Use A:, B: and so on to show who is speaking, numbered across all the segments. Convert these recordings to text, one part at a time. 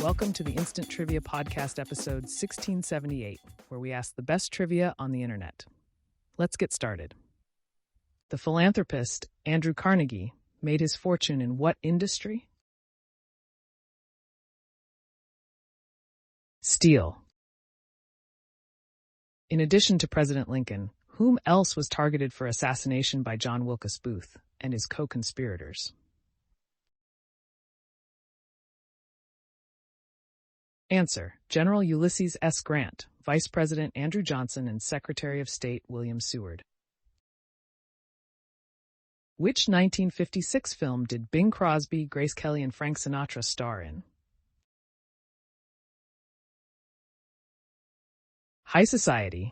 A: Welcome to the Instant Trivia Podcast, episode 1678, where we ask the best trivia on the internet. Let's get started. The philanthropist Andrew Carnegie made his fortune in what industry? Steel. In addition to President Lincoln, whom else was targeted for assassination by John Wilkes Booth and his co-conspirators? Answer: General Ulysses S. Grant, Vice President Andrew Johnson, and Secretary of State William Seward. Which 1956 film did Bing Crosby, Grace Kelly, and Frank Sinatra star in? High Society.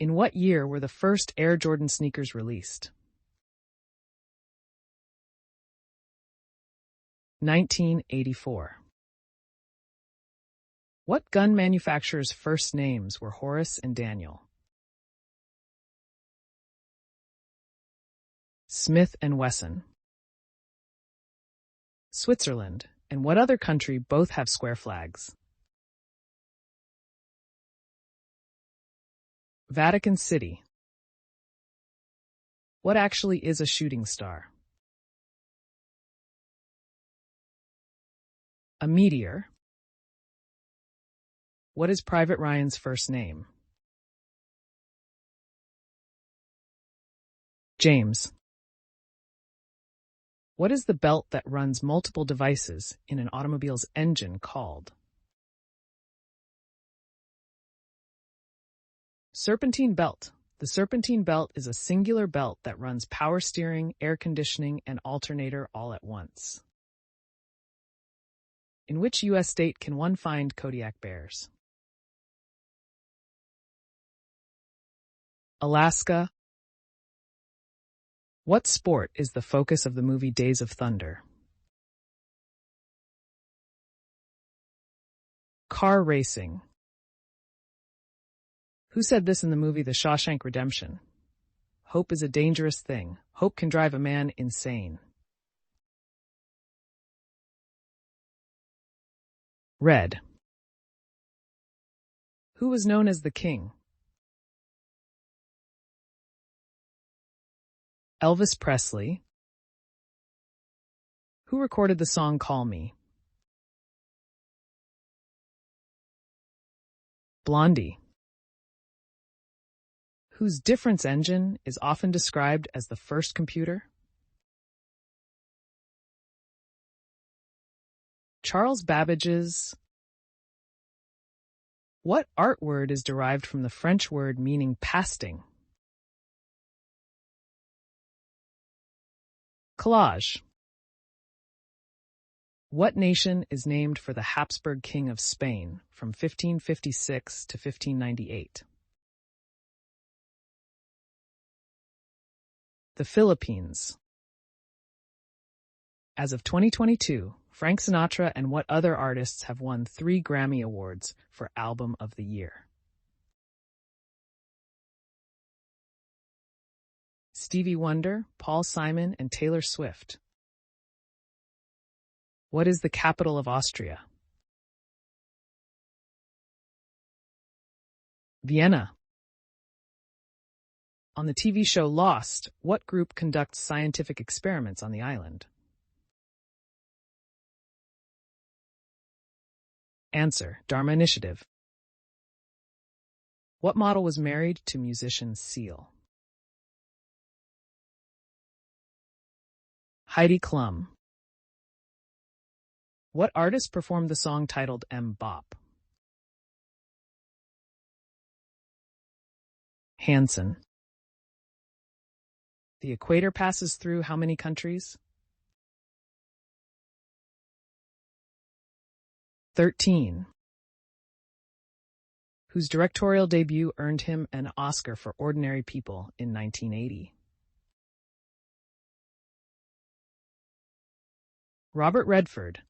A: In what year were the first Air Jordan sneakers released? 1984. What gun manufacturer's first names were Horace and Daniel? Smith and Wesson. Switzerland. And what other country both have square flags? Vatican City. What actually is a shooting star? A meteor. What is Private Ryan's first name? James. What is the belt that runs multiple devices in an automobile's engine called? Serpentine belt. The serpentine belt is a singular belt that runs power steering, air conditioning, and alternator all at once. In which U.S. state can one find Kodiak bears? Alaska. What sport is the focus of the movie Days of Thunder? Car racing. Who said this in the movie The Shawshank Redemption? Hope is a dangerous thing. Hope can drive a man insane. Red. Who was known as the King? Elvis Presley. Who recorded the song Call Me? Blondie. Whose difference engine is often described as the first computer? Charles Babbage's. What art word is derived from the French word meaning pasting? Collage. What nation is named for the Habsburg King of Spain from 1556 to 1598? The Philippines. As of 2022, Frank Sinatra and what other artists have won 3 Grammy Awards for Album of the Year? Stevie Wonder, Paul Simon, and Taylor Swift. What is the capital of Austria? Vienna. On the TV show Lost, what group conducts scientific experiments on the island? Answer: Dharma Initiative. What model was married to musician Seal? Heidi Klum. What artist performed the song titled M-Bop? Hanson. The equator passes through how many countries? 13. Whose directorial debut earned him an Oscar for Ordinary People in 1980? Robert Redford.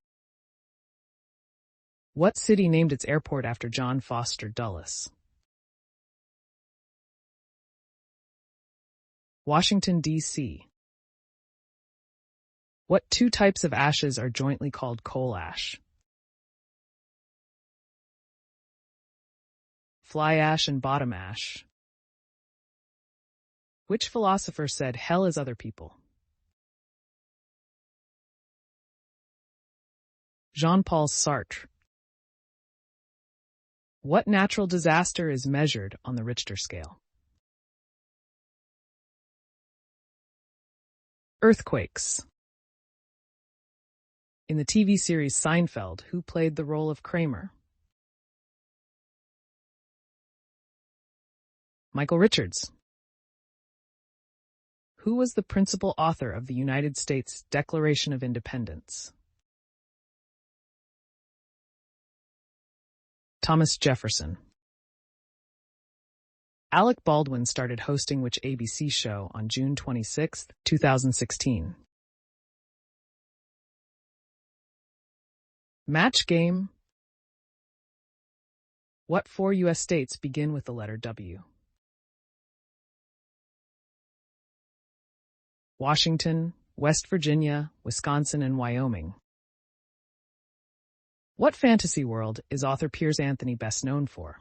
A: What city named its airport after John Foster Dulles? Washington, D.C. What two types of ashes are jointly called coal ash? Fly ash and bottom ash. Which philosopher said hell is other people? Jean-Paul Sartre. What natural disaster is measured on the Richter scale? Earthquakes. In the TV series Seinfeld, who played the role of Kramer? Michael Richards. Who was the principal author of the United States Declaration of Independence? Thomas Jefferson. Alec Baldwin started hosting which ABC show on June 26, 2016? Match Game. What four U.S. states begin with the letter W? Washington, West Virginia, Wisconsin, and Wyoming. What fantasy world is author Piers Anthony best known for?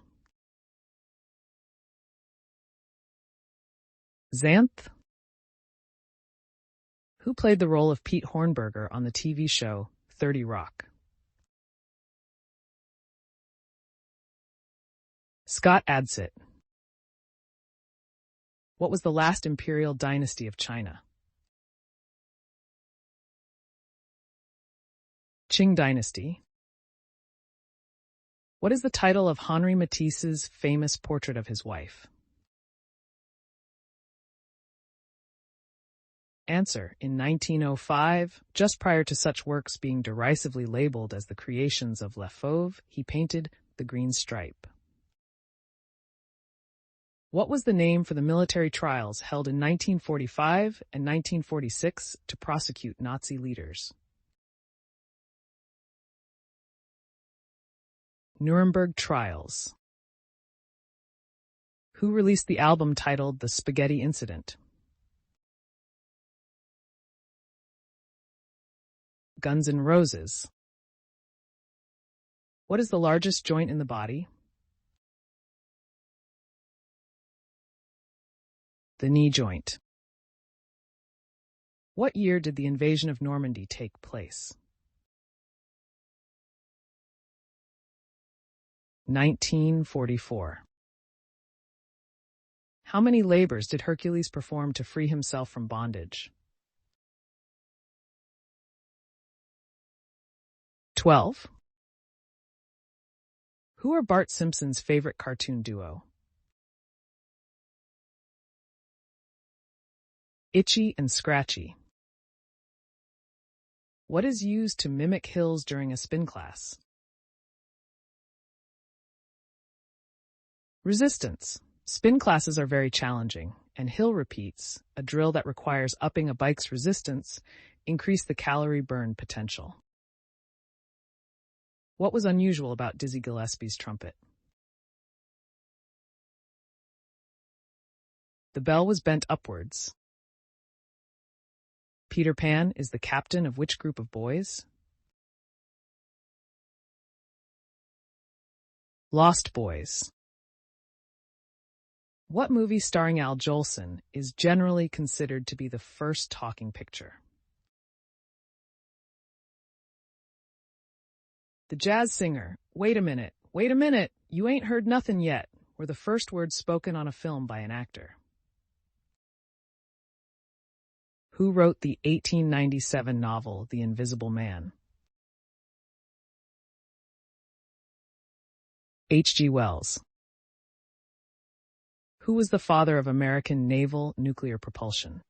A: Xanth. Who played the role of Pete Hornberger on the TV show 30 Rock? Scott Adsit. What was the last imperial dynasty of China? Qing Dynasty. What is the title of Henri Matisse's famous portrait of his wife? Answer: in 1905, just prior to such works being derisively labeled as the creations of Le Fauve, he painted The Green Stripe. What was the name for the military trials held in 1945 and 1946 to prosecute Nazi leaders? Nuremberg Trials. Who released the album titled The Spaghetti Incident? Guns N' Roses. What is the largest joint in the body? The knee joint. What year did the invasion of Normandy take place? 1944. How many labors did Hercules perform to free himself from bondage? 12. Who are Bart Simpson's favorite cartoon duo? Itchy and Scratchy. What is used to mimic hills during a spin class? Resistance. Spin classes are very challenging, and hill repeats, a drill that requires upping a bike's resistance, increase the calorie burn potential. What was unusual about Dizzy Gillespie's trumpet? The bell was bent upwards. Peter Pan is the captain of which group of boys? Lost Boys. What movie starring Al Jolson is generally considered to be the first talking picture? The Jazz Singer, wait a minute, you ain't heard nothing yet, were the first words spoken on a film by an actor. Who wrote the 1897 novel The Invisible Man? H.G. Wells. Who was the father of American naval nuclear propulsion?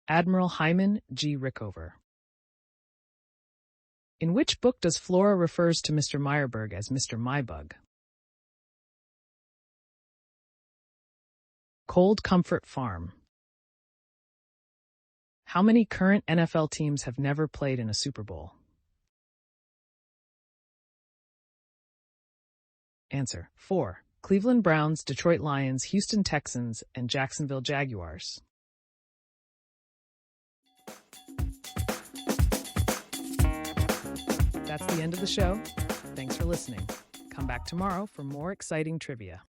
A: Admiral Hyman G. Rickover. In which book does Flora refers to Mr. Meyerberg as Mr. Mybug? Cold Comfort Farm. How many current NFL teams have never played in a Super Bowl? Answer: 4. Cleveland Browns, Detroit Lions, Houston Texans, and Jacksonville Jaguars. That's the end of the show. Thanks for listening. Come back tomorrow for more exciting trivia.